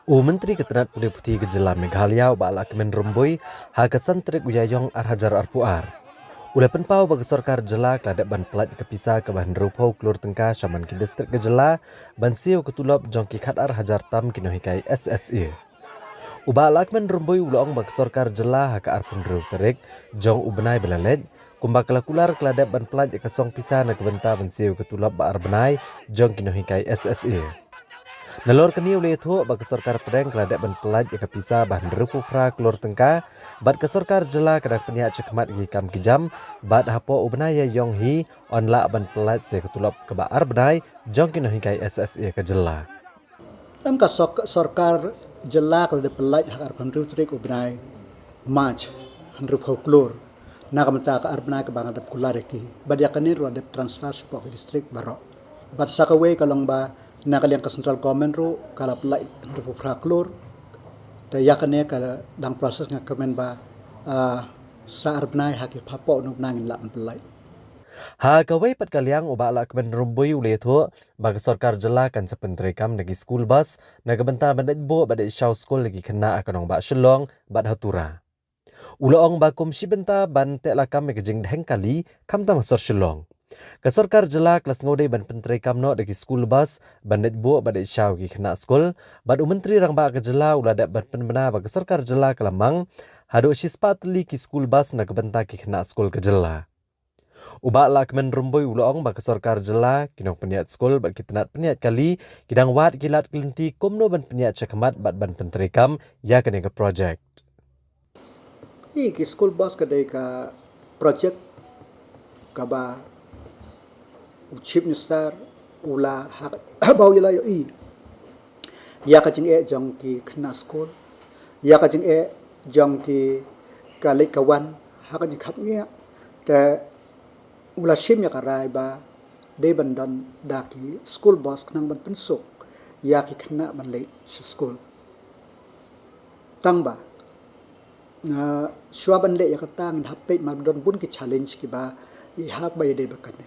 Menteri Ketenat Putih Putih Gejala Meghalaya Balak Menrumbui Hakasan Trik Uyayong Arhajar Arpuar. Ula penpau bagi sorkar jela keladak ban pelat kepisa ke bahan rupau kelur tengka syaman ki distrik Gejala ban siu ketulop jongki khat Arhajar Tam kinohikai SSE. Uba alak menrumbui ulong bagi sorkar jela haka arpun ruk terik jong ubenai belalet kumba kelakular keladak ban pelat kesong pisa na kebenta ban siu ketulop ba arbenai jong kinohikai SSE. Nalor kini oleh itu bagi sorkar pedang keladak ban pelaj ke pisa bahan rupu pra kelur tengka bat ke sorkar jela kadang peniak cekmat gi kam kijam bat hapo ubnaya yong hi onla ban pelaj se ketulop ke baar benai jong kino hingkai SSE ke jela. Am ka sorkar jela kalau de pelaj hak arban rutrik ubnai maj handrup hoklur na kamta ka arbna ka bang adap kulare ki badya kanir wa de transfer support distrik barok bat sakawe kalong ba na kaliang ka central government ro kala pelaj handrup praklur te yakane ka dang proses nga kemen ba sa arbnai hak papo nuk nangin la pelaj. Ha kawai pat kaliang uba alak ben rumbui ule itu bagi sorkar jela kan sepentrekam lagi school bus naga benta bandet bo badet show school lagi kena akanong ba shelong bat hatura. Uloong bakum shibenta ban te lakam megajing dheng kali kam ta masor shilong. Ka sorkar jela kelas ngode ban pentre kam no dagi school bus bandet bo badet shaw gi kena school bad menteri rang ba ka jela uladak ban penbena ba ka sorkar jela kelamang hado shispatli ki school bus na kebenta ki kena school ke jela. Uba lak men rumboi uloong ba ka sorkar jela kinong peniat school bat kitenat peniat kali kidang wat kilat kelenti komno ban peniat cekmat bat ban pentre kam ya kene ke project. Ki school bus kadai ka project kaba chief minister ula hak bau yala yo i ya ka jing e jong ki khna school ya ka jing e jong ki ka le kawan hak jing khap ngia te ula shim ya ka rai ba de bandan da ki school bus knang ban pensuk ya ki khna ban le school tang ba Swaban le ya kata ngin hapet ma don bun ki challenge ki ba I hak ba yede bakane.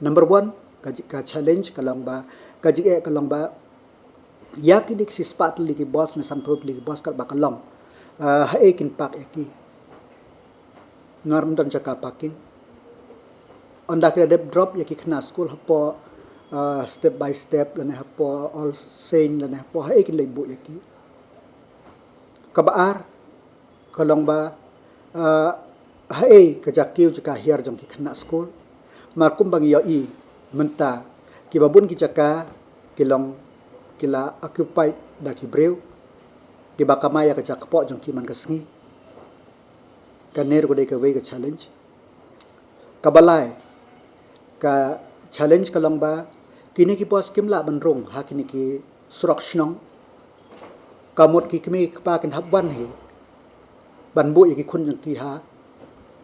Number 1 ka challenge kalang ba kaji e kalang ba ya ki dik si spat li ki boss na santhop li ki boss kal ba kalong ha e kin pak e ki ngarm don jaka parking onda ki dep drop ya ki khna school hapo step by step lane hapo all sane lane hapo ha e kin le bu ya ki kabaar kalong ba hae kajakiu jaka hiar jong ki khna school markum bang yo I menta ki babun ki jaka kilong kila occupied da ki breu ki bakamaya ka jak po jong ki man kasngi kaner ko de ka we ka challenge kabalai ka challenge kalong ba kini ki pos kimla banrong ha kini ki surakshong kamot ki kmi pa kin habwan he ban bu ki khun jang ki ha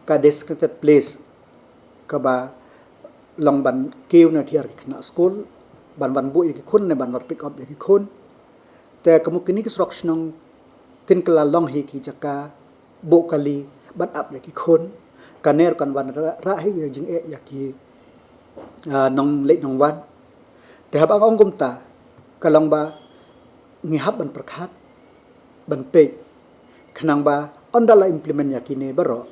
ka designated place ka ba long ban kiu na thiar ki khna school ban bu ki khun ne ban pick up ki khun te kamu kini ki instruction kin kala long hi ki jaka bu kali ban up ki khun kaner kan ban ra hi jing e ya ki nong le nong wan te hab ang ongum ta kalong ba ngi hab ban prakhat ban pe khnang ba ondala implement yakine baro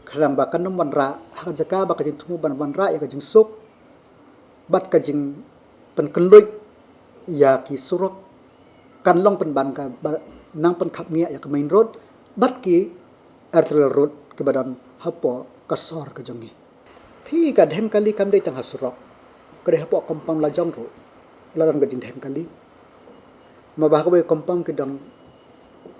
khrang ba kanum ban ra ha jaka ba kajing thumu ban ra ya kajing suk bat kajing pen keluit ya ki surok kan long pen ban ka nang pen khap ngia ya ka main road bat ki arterial road ke badan hapo kasor ka jongi phi ka dheng kali kam dei tang hasurok ka de hapo kompam la jong ro la ran kajing dheng kali ma ba ka we kompam ke dang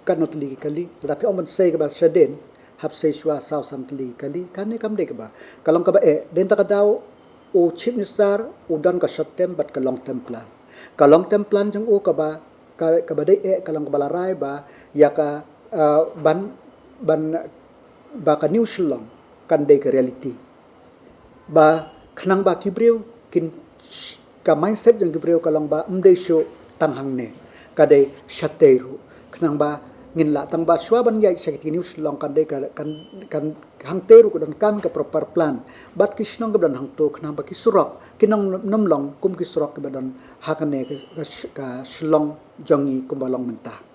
kan not li kali tetapi om sei ke ba shaden hap sei shwa saw sant li kali kan ne kam de ke ba kalong ka ba e den ta ka daw o chief minister o dan ka short term but ka long term plan jang o ka ba de e kalong ka ba la rai ba ya ka ban ba ka new shillong kan de ka reality ba khnang ba kibreu kin ka mindset jang kibreu kalong ba umde show tanghang ne ka de shateru khnang ba ngin la tang ba shwa ban yai sakit kini uslong kan de kan hang teru dan kan ka proper plan bat kisnong ka dan hang to kna ba kisurok kinong namlong kum kisurok ka dan hakane ka shlong jongi kum balong mentah